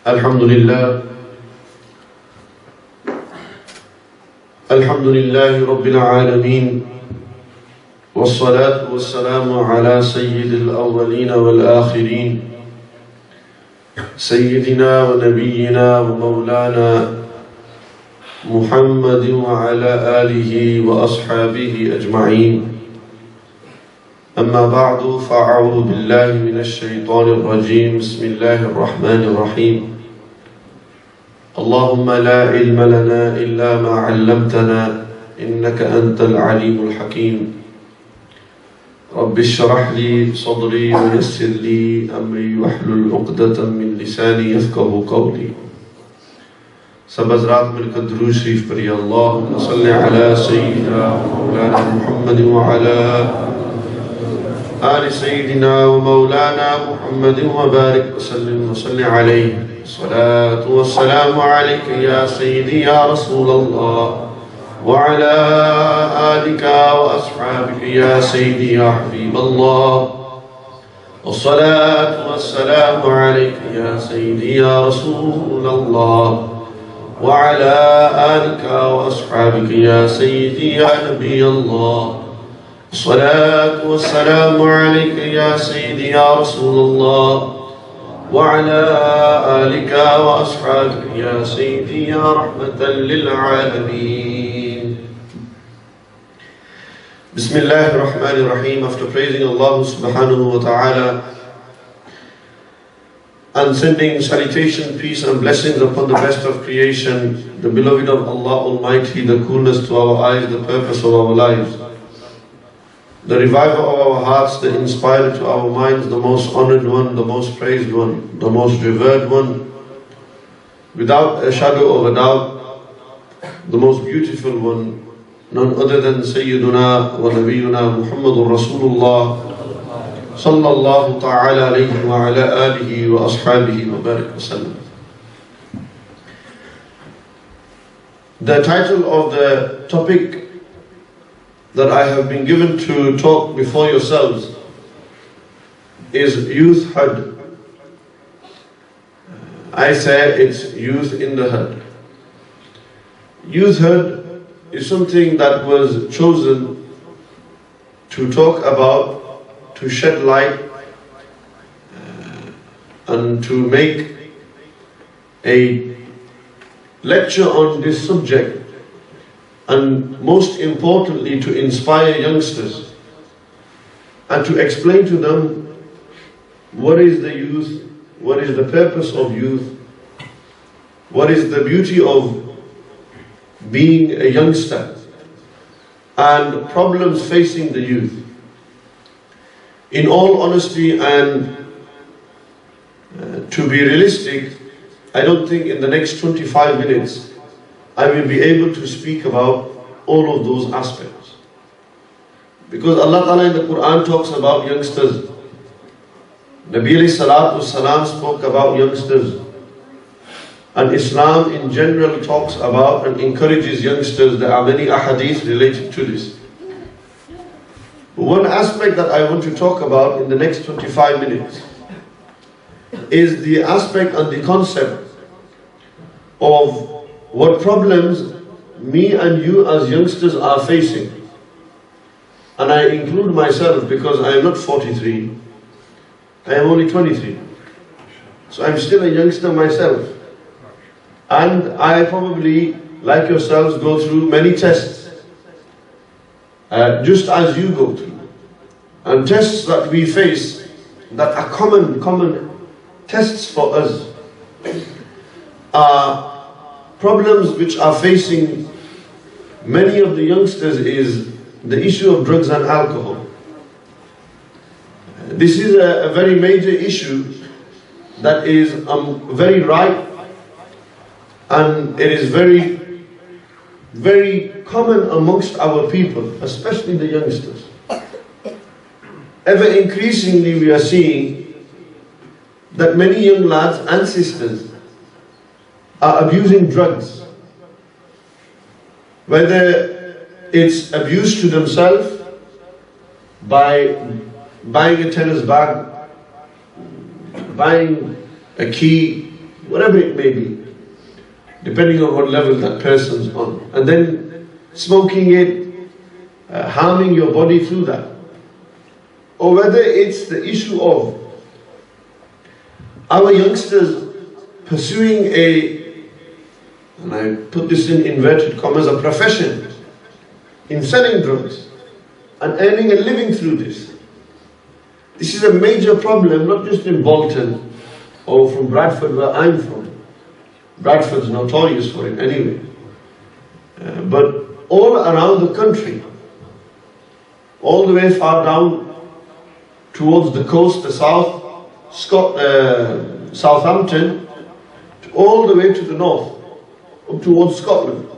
Alhamdulillah. Alhamdulillahi Rabbil Alameen. Wassalatu wassalamu ala Sayyidil Awwaleen wal Akhirin. Sayyidina wa Nabiyyina wa Mawlana Muhammadin wa ala alihi wa ashabihi ajma'een. أما بعد فأعوذ بالله من الشيطان الرجيم بسم الله الرحمن الرحيم اللهم لا علم لنا إلا ما علمتنا إنك أنت العليم الحكيم رب اشرح لي صدري ويسر لي أمري واحلل عقدة من لساني يفقهوا قولي सब हज़रात मिलकर दुरूद शरीफ पढ़िए अल्लाहुम्मा सल्लि अला सय्यिदिना मौलाना मुहम्मद व अला आलि सय्यिदिना व मौलाना मुहम्मद व बारिक वसल्लिम व सल्लि अलैहि सलातु वस्सलामु अलैका या सय्यिदी या रसूलल्लाह व अला आलिका व अस्हाबिका या सय्यिदी या हबीबल्लाह वस्सलातु वस्सलामु अलैका या सय्यिदी या रसूलल्लाह وعلى آلك وأصحابك يا سيدي يا نبي الله الصلاة والسلام عليك يا سيدي يا رسول الله وعلى آلك وأصحابك يا سيدي يا رحمة للعالمين بسم الله الرحمن الرحيم. After praising Allah subhanahu wa ta'ala and sending salutation, peace and blessings upon the best of creation, the beloved of Allah Almighty, the coolness to our eyes, the purpose of our lives, the reviver of our hearts, the inspirer to our minds, the most honored one, the most praised one, the most revered one, without a shadow of a doubt, the most beautiful one, none other than Sayyiduna wa Nabiyuna Muhammadur Rasulullah sallallahu ta'ala alayhi wa ala alihi wa ashabihi wa barik wa sallam. The title of the topic that I have been given to talk before yourselves is Youth Hud. I say it's youth in the hud. Youth Hud is something that was chosen to talk about, to shed light and to make a lecture on this subject, and most importantly to inspire youngsters and to explain to them what is the youth, what is the purpose of youth, what is the beauty of being a youngster, and problems facing the youth. In all honesty and to be realistic, I don't think in the next 25 minutes I will be able to speak about all of those aspects. Because Allah Ta'ala in the Quran talks about youngsters. Nabi alayhi salatu wasalam spoke about youngsters. And Islam in general talks about and encourages youngsters. There are many ahadith related to this. One aspect that I want to talk about in the next 25 minutes is the aspect and the concept of what problems me and you as youngsters are facing. And I include myself because I am not 43, I am only 23. So I'm still a youngster myself. And I probably, like yourselves, go through many tests. Just as you go through. And tests that we face that are common tests for us are problems which are facing many of the youngsters is the issue of drugs and alcohol. This is a very major issue that is very ripe, and it is very, very common amongst our people, especially the youngsters. Ever increasingly we are seeing that many young lads and sisters are abusing drugs. Whether it's abuse to themselves by buying a tennis bag, buying a key, whatever it may be, depending on what level that person's on. And then smoking it, harming your body through that. Or whether it's the issue of our youngsters pursuing and I put this in inverted commas, a profession in selling drugs and earning a living through this. This is a major problem, not just in Bolton or from Bradford where I'm from. Bradford's notorious for it anyway. But all around the country, all the way far down towards the coast, the south, Southampton, all the way to the north, up towards Scotland.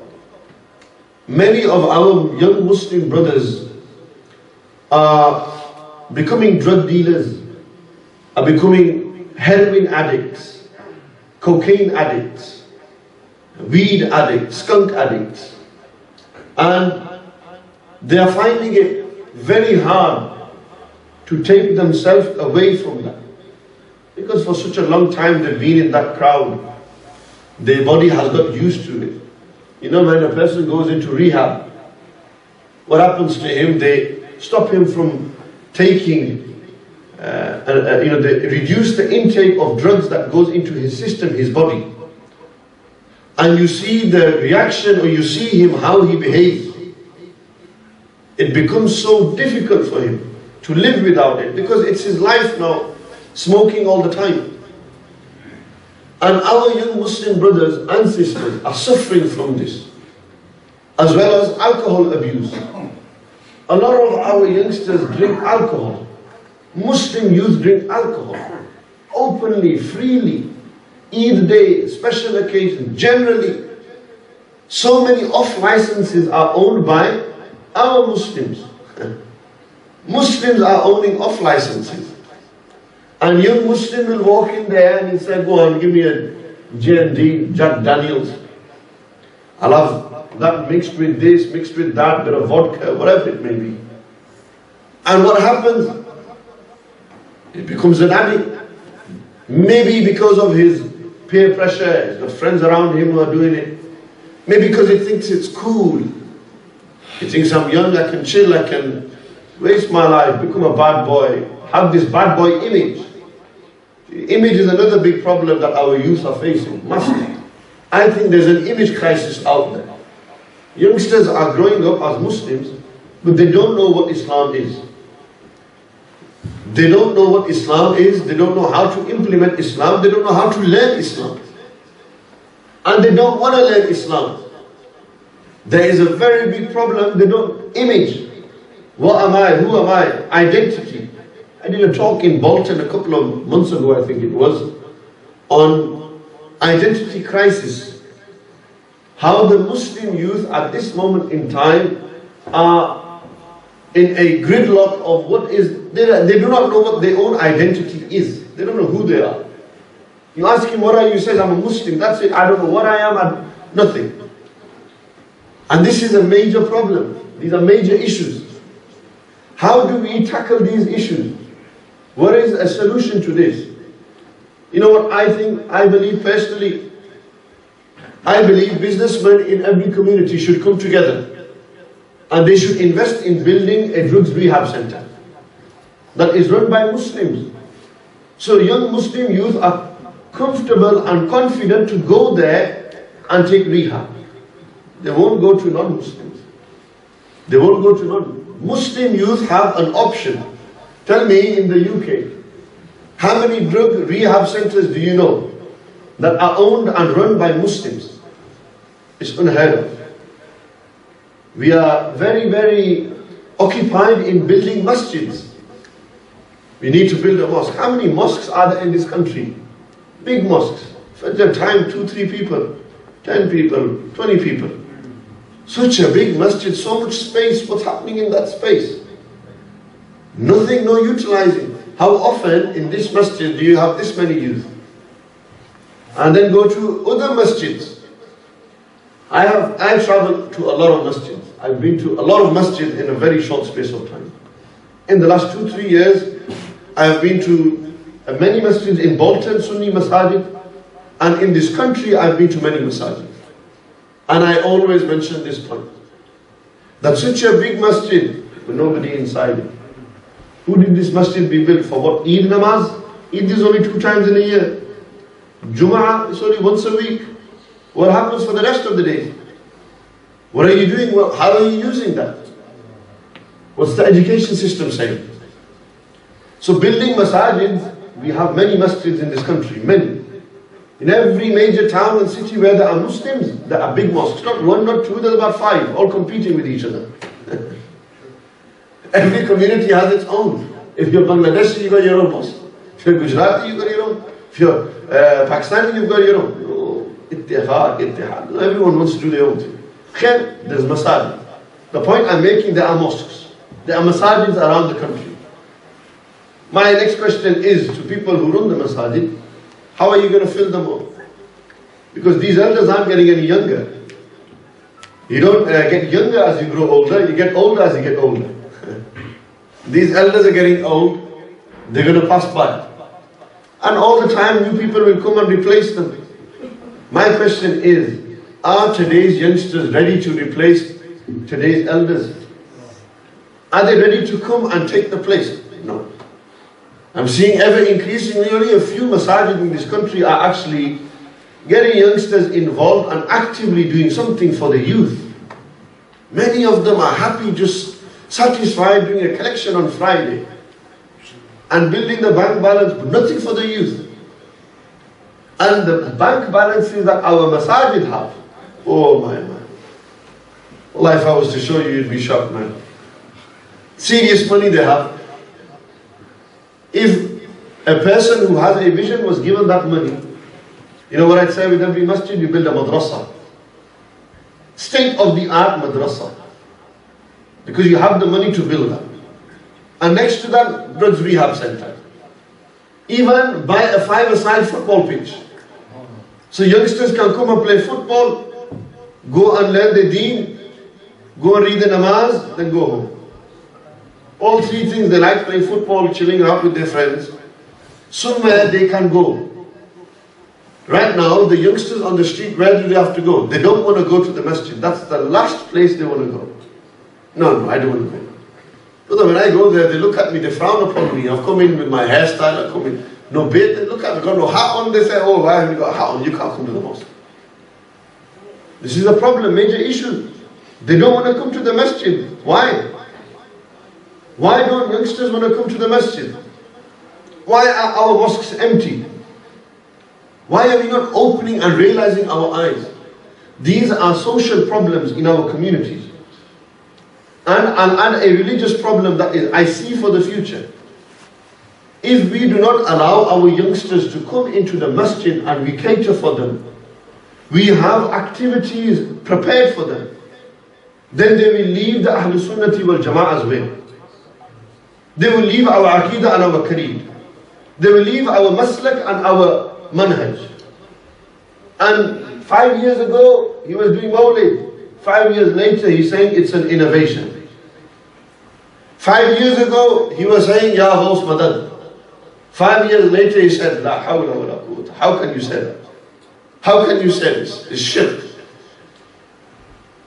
Many of our young Muslim brothers are becoming drug dealers, are becoming heroin addicts, cocaine addicts, weed addicts, skunk addicts. And they are finding it very hard to take themselves away from that. Because for such a long time they've been in that crowd, their body has got used to it. You know, when a person goes into rehab, what happens to him? They stop him from taking, they reduce the intake of drugs that goes into his system, his body. And you see the reaction, or you see him, how he behaves. It becomes so difficult for him to live without it, because it's his life now, smoking all the time. And our young Muslim brothers and sisters are suffering from this, as well as alcohol abuse. A lot of our youngsters drink alcohol. Muslim youth drink alcohol openly, freely, Eid day, special occasions, generally. So many off-licenses are owned by our Muslims. Muslims are owning off-licenses. And young Muslim will walk in there and he'll say, go on, give me a J&D, Jack Daniels. I'll have that mixed with this, mixed with that, bit of vodka, whatever it may be. And what happens? It becomes an addict. Maybe because of his peer pressure, he's got friends around him who are doing it. Maybe because he thinks it's cool. He thinks I'm young, I can chill, I can waste my life, become a bad boy, have this bad boy image. Image is another big problem that our youth are facing, massive. I think there's an image crisis out there. Youngsters are growing up as Muslims, but they don't know what Islam is. They don't know what Islam is, they don't know how to implement Islam, they don't know how to learn Islam. And they don't want to learn Islam. There is a very big problem, they don't image. What am I? Who am I? Identity. I did a talk in Bolton a couple of months ago, I think it was, on identity crisis. How the Muslim youth at this moment in time are in a gridlock of what is, they do not know what their own identity is. They don't know who they are. You ask him, what are you? He says, I'm a Muslim, that's it. I don't know what I am, I'm nothing. And this is a major problem. These are major issues. How do we tackle these issues? What is a solution to this? You know what I believe personally? I believe businessmen in every community should come together and they should invest in building a drugs rehab center that is run by Muslims. So young Muslim youth are comfortable and confident to go there and take rehab. They won't go to non-Muslims. They won't go to non-Muslim youth have an option. Tell me, in the UK, how many drug rehab centers do you know that are owned and run by Muslims? It's unheard of. We are very, very occupied in building masjids. We need to build a mosque. How many mosques are there in this country? Big mosques. At the time, 2, 3 people, 10 people, 20 people. Such a big masjid, so much space. What's happening in that space? Nothing, no utilizing. How often in this masjid do you have this many youth? And then go to other masjids. I've traveled to a lot of masjids. I've been to a lot of masjids in a very short space of time. In the last 2, 3 years, I have been to many masjids in Bolton, Sunni Masajid. And in this country, I've been to many masajid. And I always mention this point. That such a big masjid, with nobody inside it. Who did this masjid be built for? What? Eid namaz? Eid is only 2 times in a year. Jum'ah is only once a week. What happens for the rest of the days? What are you doing? Well, how are you using that? What's the education system saying? So building masajids, we have many masjids in this country, many. In every major town and city where there are Muslims, there are big mosques. Not 1, not 2, there's about 5, all competing with each other. Every community has its own. If you're Bangladeshi, you've got your own mosque. If you're Gujarati, you've got your own. If you're Pakistani, you've got your own. Oh, ittihad. Everyone wants to do their own thing. There's masajid. The point I'm making, there are mosques. There are masajids around the country. My next question is to people who run the masajid, how are you going to fill them up? Because these elders aren't getting any younger. You don't get younger as you grow older, you get older as you get older. These elders are getting old, they're going to pass by. And all the time new people will come and replace them. My question is, are today's youngsters ready to replace today's elders? Are they ready to come and take the place? No. I'm seeing ever increasingly, only a few masajid in this country are actually getting youngsters involved and actively doing something for the youth. Many of them are happy, just satisfied doing a collection on Friday and building the bank balance, but nothing for the youth. And the bank balances that our masajid have, oh my man. Well, if I was to show you, you'd be shocked, man. Serious money they have. If a person who has a vision was given that money, you know what I'd say with every masjid? You build a madrasa. State-of-the-art madrasa. Because you have the money to build that. And next to that, drugs rehab center. Even buy a 5-a-side football pitch. So youngsters can come and play football, go and learn the deen, go and read the namaz, then go home. All 3 things, they like playing football, chilling out with their friends. Somewhere they can go. Right now, the youngsters on the street, where do they have to go? They don't want to go to the masjid. That's the last place they want to go. No, I don't want to go. Brother, when I go there, they look at me, they frown upon me. I've come in with my hairstyle, I've come in, no beard, they look at me, I've got no hat on, they say, oh, why haven't you got a hat on? You can't come to the mosque. This is a problem, major issue. They don't want to come to the masjid. Why? Why don't youngsters want to come to the masjid? Why are our mosques empty? Why are we not opening and realizing our eyes? These are social problems in our communities. And a religious problem that is, I see for the future. If we do not allow our youngsters to come into the masjid and we cater for them, we have activities prepared for them, then they will leave the Ahlul Sunnati wal Jama'ah's way. They will leave our Aqidah and our Creed. They will leave our Maslak and our Manhaj. And 5 years ago, he was doing Mawlid. 5 years later, he's saying it's an innovation. 5 years ago, he was saying, Ya Ghaus Madad. 5 years later, he said, La hawla wa la quwwata. How can you say that? How can you say this? It's shirk.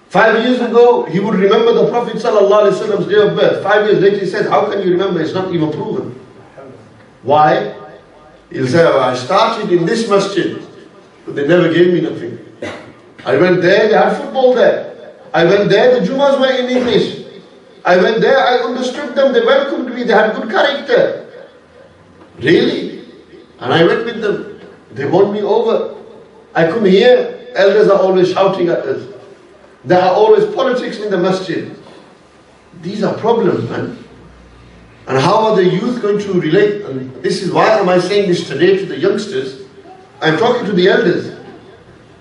5 years ago, he would remember the Prophet ﷺ's day of birth. 5 years later, he said, how can you remember? It's not even proven. Why? He'll say, oh, I started in this masjid, but they never gave me nothing. I went there, they had football there. I went there, the Jummahs were in English. I went there, I understood them, they welcomed me, they had good character. Really? And I went with them. They won me over. I come here, elders are always shouting at us. There are always politics in the masjid. These are problems, man. And how are the youth going to relate? And this is why am I saying this today to the youngsters? I'm talking to the elders,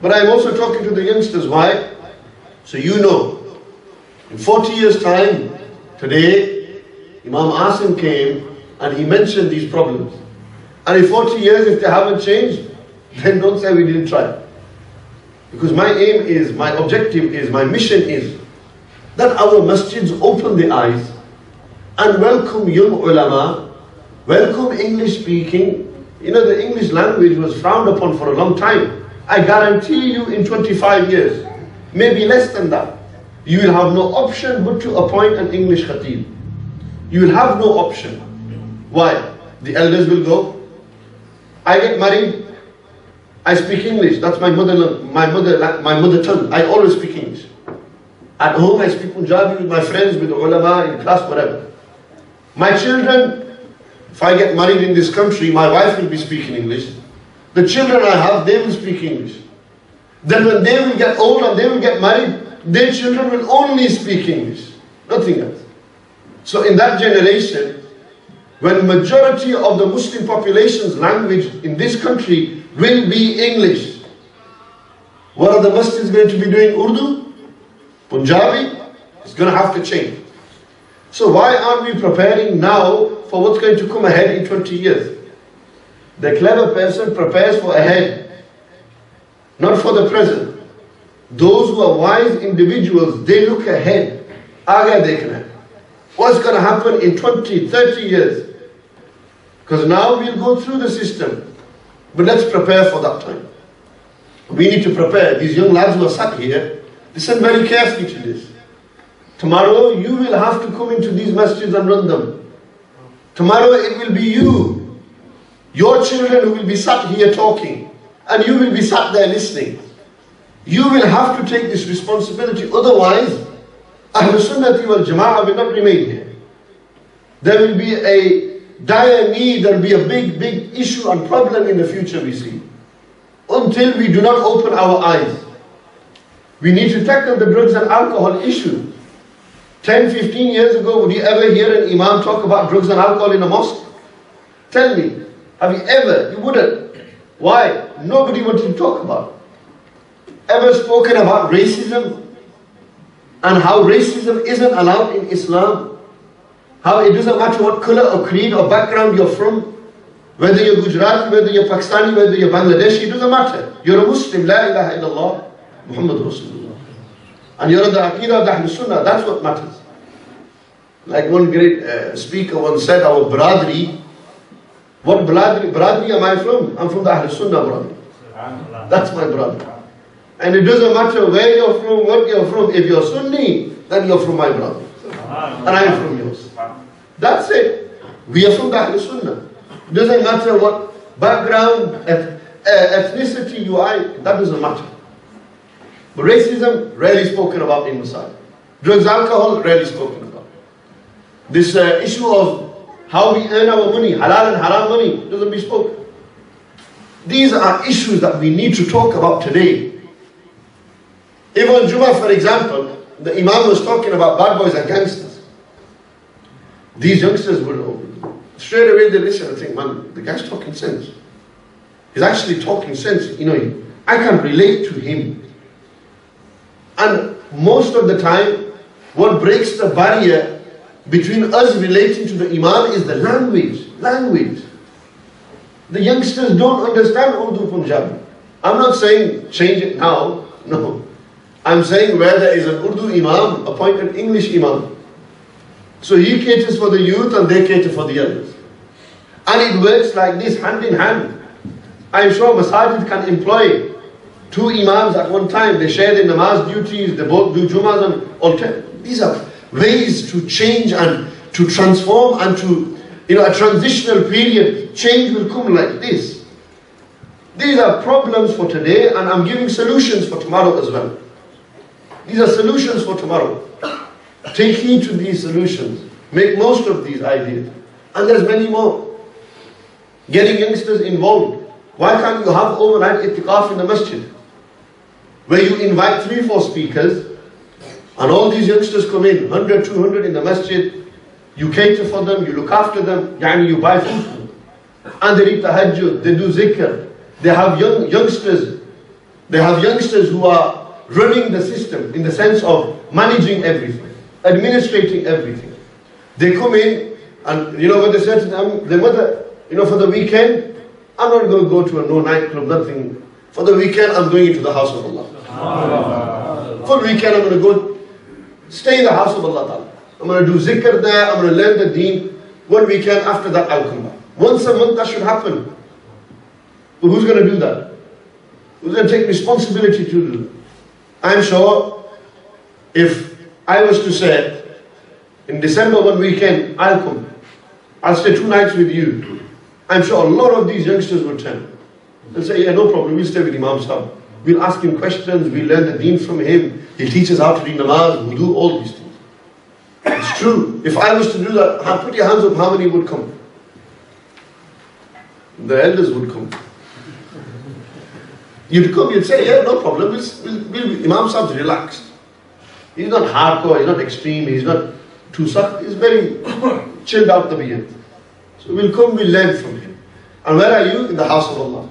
but I'm also talking to the youngsters. Why? So you know, in 40 years' time, today, Imam Asim came and he mentioned these problems. And in 40 years, if they haven't changed, then don't say we didn't try. Because my aim is, my objective is, my mission is that our masjids open the eyes and welcome young ulama, welcome English speaking You know, the English language was frowned upon for a long time. I guarantee you in 25 years, maybe less than that, you will have no option but to appoint an English khatib. You will have no option. Why? The elders will go. I get married, I speak English. That's my mother tongue. I always speak English. At home I speak Punjabi with my friends, with the ulama, in class, whatever. My children, if I get married in this country, my wife will be speaking English. The children I have, they will speak English. Then when they will get old and they will get married, their children will only speak English, nothing else. So in that generation, when majority of the Muslim population's language in this country will be English, what are the masjids going to be doing? Urdu? Punjabi? It's going to have to change. So why aren't we preparing now for what's going to come ahead in 20 years? The clever person prepares for ahead, not for the present. Those who are wise individuals, they look ahead. Aage dekhna. What's going to happen in 20, 30 years? Because now we'll go through the system. But let's prepare for that time. We need to prepare. These young lads who are sat here, listen very carefully to this. Tomorrow you will have to come into these masjids and run them. Tomorrow it will be you, your children who will be sat here talking, and you will be sat there listening. You will have to take this responsibility, otherwise Ahlul Sunnati wal Jama'ah will not remain here. There will be a dire need, there will be a big issue and problem in the future we see. Until we do not open our eyes. We need to tackle the drugs and alcohol issue. 10, 15 years ago, would you ever hear an Imam talk about drugs and alcohol in a mosque? Tell me, have you ever? You wouldn't. Why? Nobody wanted to talk about it. Ever spoken about racism? And how racism isn't allowed in Islam? How it doesn't matter what color or creed or background you're from, whether you're Gujarati, whether you're Pakistani, whether you're Bangladeshi, it doesn't matter. You're a Muslim, La ilaha illallah, Muhammad Rasulullah. And you're on the Aqidah of the Ahlul Sunnah, that's what matters. Like one great speaker once said, our Bradri, what Bradri am I from? I'm from the Ahlul Sunnah Bradri. That's my brother. And it doesn't matter where you're from, what you're from. If you're Sunni, then you're from my brother. And I'm from yours. That's it. We are from the Ahlul Sunnah. It doesn't matter what background, ethnicity you are, that doesn't matter. But racism, rarely spoken about in Masjid. Drugs, alcohol, rarely spoken about. This issue of how we earn our money, halal and haram money, doesn't be spoken. These are issues that we need to talk about today. Even on Jummah, for example, the Imam was talking about bad boys and gangsters. These youngsters will straight away they listen and think, man, the guy's talking sense. He's actually talking sense. You know, I can relate to him. And most of the time, what breaks the barrier between us relating to the Imam is the language. Language. The youngsters don't understand Urdu Punjabi. I'm not saying change it now. No. I'm saying where there is an Urdu Imam, appoint an English Imam. So he caters for the youth and they cater for the others. And it works like this, hand in hand. I'm sure Masajid can employ 2 Imams at one time. They share their namaz duties, they both do Jummahs and alternate. These are ways to change and to transform and to, a transitional period. Change will come like this. These are problems for today and I'm giving solutions for tomorrow as well. These are solutions for tomorrow. Take heed to these solutions. Make most of these ideas. And there's many more. Getting youngsters involved. Why can't you have overnight itikaf in the masjid? Where you invite 3-4 speakers and all these youngsters come in, 100, 200 in the masjid. You cater for them, you look after them, you buy food for them. And they read tahajjud, they do zikr. They have youngsters. They have youngsters who are running the system in the sense of managing everything, administrating everything. They come in and when they say to them, their mother, for the weekend, I'm not going to go to a no nightclub, nothing. For the weekend, I'm going into the house of Allah. For the weekend, I'm going to go stay in the house of Allah. I'm going to do zikr there, I'm going to learn the deen. One weekend, after that, I'll come back. Once a month, that should happen. But who's going to do that? Who's going to take responsibility to do that? I'm sure if I was to say, in December one weekend, I'll come. I'll stay 2 nights with you. I'm sure a lot of these youngsters would turn. They'll say, yeah, no problem, we'll stay with Imam Sahib. We'll ask him questions, we'll learn the deen from him. He teaches how to read namaz, we'll do all these things. It's true. If I was to do that, put your hands up, how many would come? The elders would come. You'd come, you'd say, yeah, no problem, Imam Sahib's relaxed. He's not hardcore, he's not extreme, he's not too soft, he's very chilled out the beard. So we'll come, we'll learn from him. And where are you? In the house of Allah.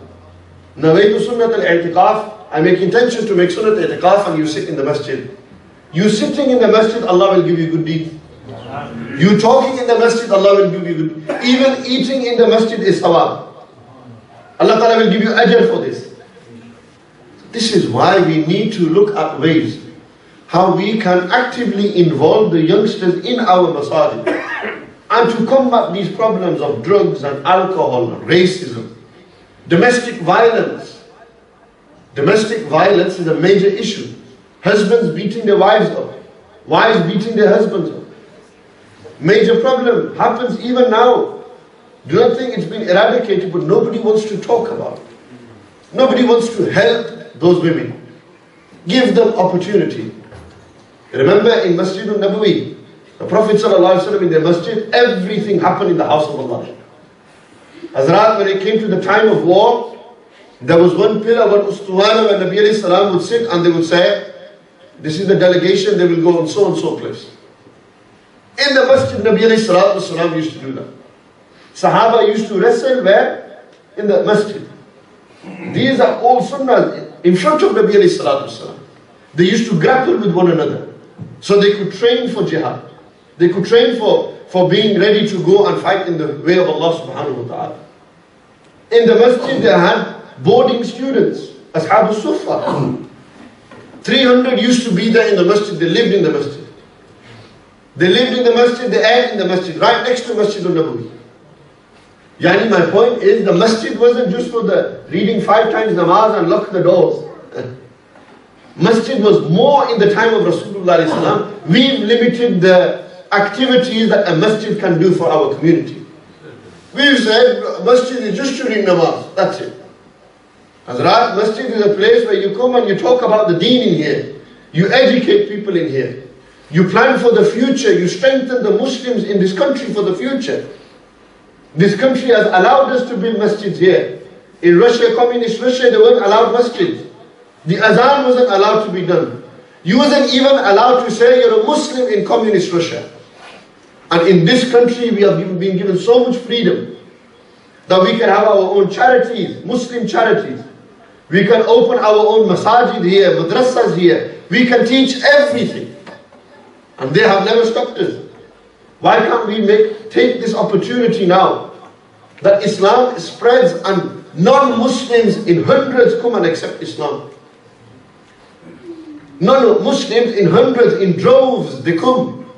Nawaitu sunnat al-i'tiqaf, I make intention to make sunnat al-i'tiqaf, and you sit in the masjid. You sitting in the masjid, Allah will give you good deeds. You talking in the masjid, Allah will give you good. Even eating in the masjid is sawab. Allah Ta'ala will give you ajr for this. This is why we need to look at ways how we can actively involve the youngsters in our masajid and to combat these problems of drugs and alcohol and racism. Domestic violence. Domestic violence is a major issue. Husbands beating their wives up. Wives beating their husbands up. Major problem. Happens even now. Do not think it's been eradicated, but nobody wants to talk about it. Nobody wants to help those women. Give them opportunity. Remember in Masjid al-Nabawi, the Prophet ﷺ in their masjid, everything happened in the house of Allah. Hazrat, when it came to the time of war, there was one pillar, one ustuwana, where Nabi alayhi salam would sit and they would say, this is the delegation, they will go on so and so place. In the masjid, Nabi alayhi salam used to do that. Sahaba used to wrestle where? In the masjid. These are all sunnahs in front of Nabi alayhi salam. They used to grapple with one another. So they could train for jihad. They could train for being ready to go and fight in the way of Allah subhanahu wa ta'ala. In the masjid they had boarding students, Ashab al-Sufa. 300 used to be there in the masjid, they lived in the masjid. They lived in the masjid, they ate in the masjid, right next to Masjid al-Nabawi. Yani my point is, the masjid wasn't just for the reading 5 times namaz and lock the doors. Masjid was more in the time of Rasulullah. We've limited the activities that a masjid can do for our community. We've said masjid is just to read namaz, that's it. Hazrat, masjid is a place where you come and you talk about the deen in here. You educate people in here. You plan for the future. You strengthen the Muslims in this country for the future. This country has allowed us to build masjids here. In Russia, communist Russia, they weren't allowed masjids. The azan wasn't allowed to be done. You wasn't even allowed to say you're a Muslim in communist Russia. And in this country, we have been given so much freedom that we can have our own charities, Muslim charities. We can open our own masajid here, madrasas here. We can teach everything. And they have never stopped us. Why can't we take this opportunity now that Islam spreads and non-Muslims in hundreds come and accept Islam? Non-Muslims in hundreds, in droves, they come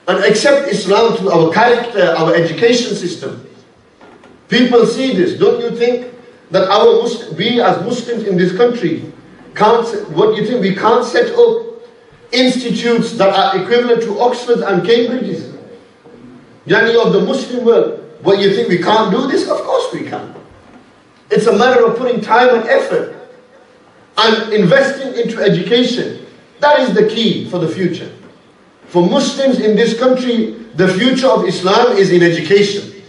and accept Islam through our character, our education system. People see this. Don't you think that we as Muslims in this country we can't set up institutes that are equivalent to Oxford and Cambridge's? Yani of the Muslim world. What, you think we can't do this? Of course we can. It's a matter of putting time and effort and investing into education. That is the key for the future. For Muslims in this country, the future of Islam is in education.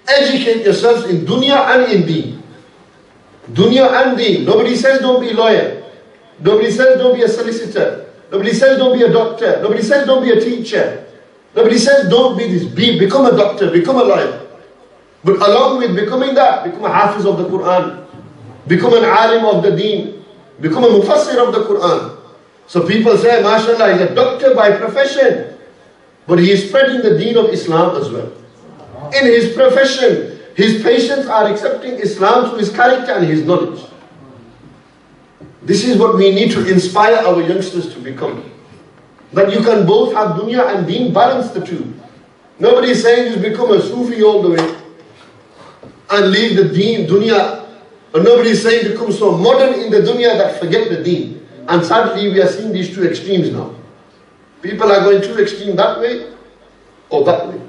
Educate yourselves in dunya and in deen. Dunya and deen. Nobody says don't be a lawyer. Nobody says don't be a solicitor. Nobody says don't be a doctor. Nobody says don't be a teacher. Nobody says don't be this. Become a doctor, become a lawyer. But along with becoming that, become a hafiz of the Quran. Become an alim of the deen. Become a mufassir of the Quran. So people say, mashallah, he's a doctor by profession. But he is spreading the deen of Islam as well. In his profession, his patients are accepting Islam through his character and his knowledge. This is what we need to inspire our youngsters to become. That you can both have dunya and deen, balance the two. Nobody is saying just become a Sufi all the way and leave the deen, dunya. And nobody is saying become so modern in the dunya that forget the deen. And sadly we are seeing these two extremes now. People are going too extreme that way or that way.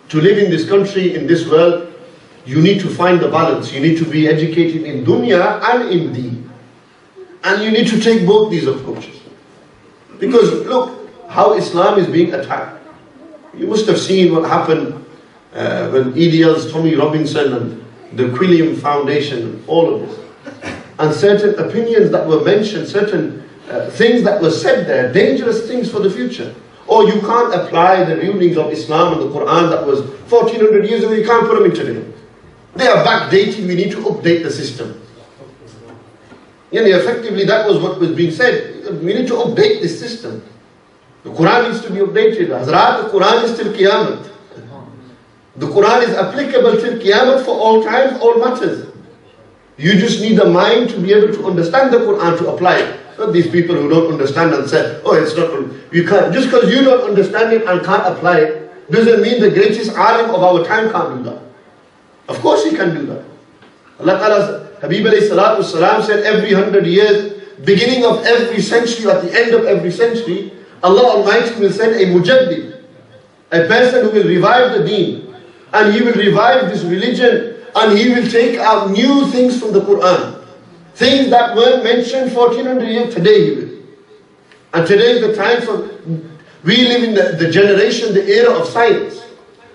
To live in this country, in this world, you need to find the balance. You need to be educated in dunya and in deen. And you need to take both these approaches. Because look how Islam is being attacked. You must have seen what happened when EDL's Tommy Robinson and the Quilliam Foundation, all of this. And certain opinions that were mentioned, certain things that were said there, dangerous things for the future. Or you can't apply the rulings of Islam and the Quran that was 1400 years ago, you can't put them in today. They are backdated, we need to update the system. Effectively that was what was being said. We need to update this system. The Quran needs to be updated. Hazrat, the Quran is till Qiyamah. The Quran is applicable till Qiyamah for all times, all matters. You just need the mind to be able to understand the Quran, to apply it. Not these people who don't understand and say, oh, it's not, you can't. Just because you don't understand it and can't apply it, doesn't mean the greatest alim of our time can't do that. Of course he can do that. Allah Ta'ala's Habib alayhi salatu wasalam said every 100 years, beginning of every century, at the end of every century, Allah Almighty will send a mujaddid, a person who will revive the deen, and he will revive this religion, and he will take out new things from the Quran. Things that weren't mentioned 1400 years, today he will. And today is the time for, we live in the generation, the era of science.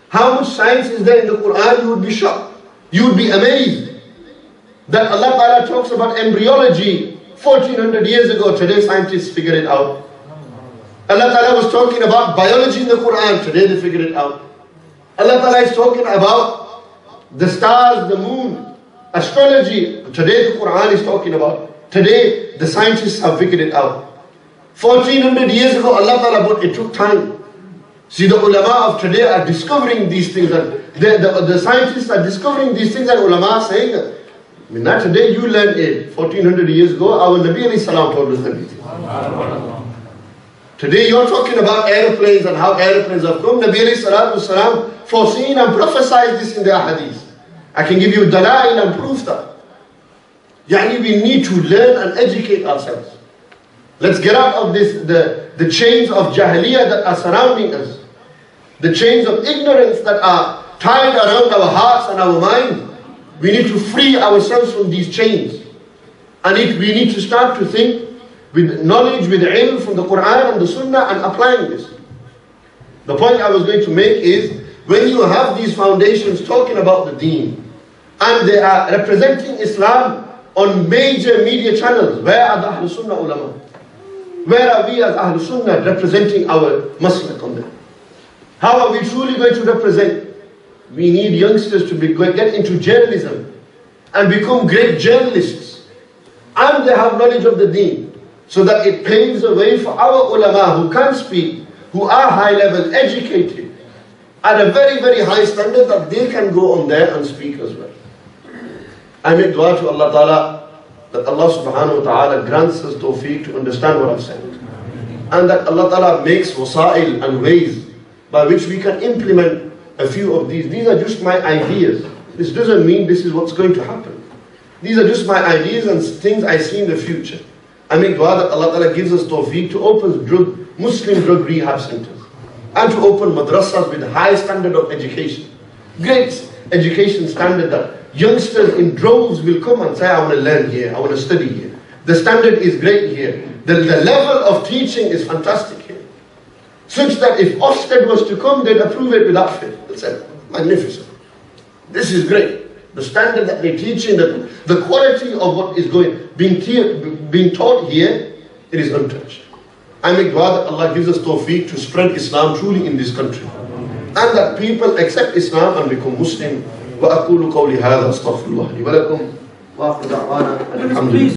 How much science is there in the Quran? You would be shocked. You would be amazed that Allah Ta'ala talks about embryology 1400 years ago. Today scientists figure it out. Allah Ta'ala was talking about biology in the Quran. Today they figured it out. Allah Ta'ala is talking about the stars, the moon, astrology. Today the Quran is talking about. Today the scientists have figured it out. 1400 years ago Allah Ta'ala, but it took time. See, the ulama of today are discovering these things, and the scientists are discovering these things, and ulama are saying, I mean, not today, you learned it. 1400 years ago, our Nabi alayhi salam told us everything. Today you're talking about airplanes and how airplanes have come. Nabi alayhi salatu salam foreseen and prophesied this in the hadith. I can give you dalail and proof that. Yani we need to learn and educate ourselves. Let's get out of this, the chains of jahiliyyah that are surrounding us. The chains of ignorance that are tied around our hearts and our minds. We need to free ourselves from these chains. And we need to start to think with knowledge, with ilm from the Quran and the Sunnah, and applying this. The point I was going to make is, when you have these foundations talking about the deen, and they are representing Islam on major media channels, where are the Ahlul Sunnah ulama? Where are we as Ahlul Sunnah representing our maslak on them? How are we truly going to represent? We need youngsters to get into journalism and become great journalists. And they have knowledge of the deen, so that it paves the way for our ulama who can speak, who are high level, educated, at a very, very high standard, that they can go on there and speak as well. I make dua to Allah Ta'ala that Allah Subhanahu wa Ta'ala grants us tawfiq to understand what I've said. And that Allah Ta'ala makes wasa'il and ways by which we can implement a few of these. These are just my ideas. This doesn't mean this is what's going to happen. These are just my ideas and things I see in the future. I make dua that Allah Ta'ala gives us tawfiq to open Muslim drug rehab centers, and to open madrasas with high standard of education. Great education standard that youngsters in droves will come and say, I want to learn here, I want to study here. The standard is great here. The level of teaching is fantastic here. Such that if Ofsted was to come, they'd approve it without fail. They'd say, magnificent. This is great. The standard that they're teaching, the quality of what is being taught here, it is untouched. I make dua that Allah gives us tawfiq to spread Islam truly in this country. And that people accept Islam and become Muslim. وأقول قولي هذا أستغفر الله لي ولكم وآخر دعوانا الحمد لله.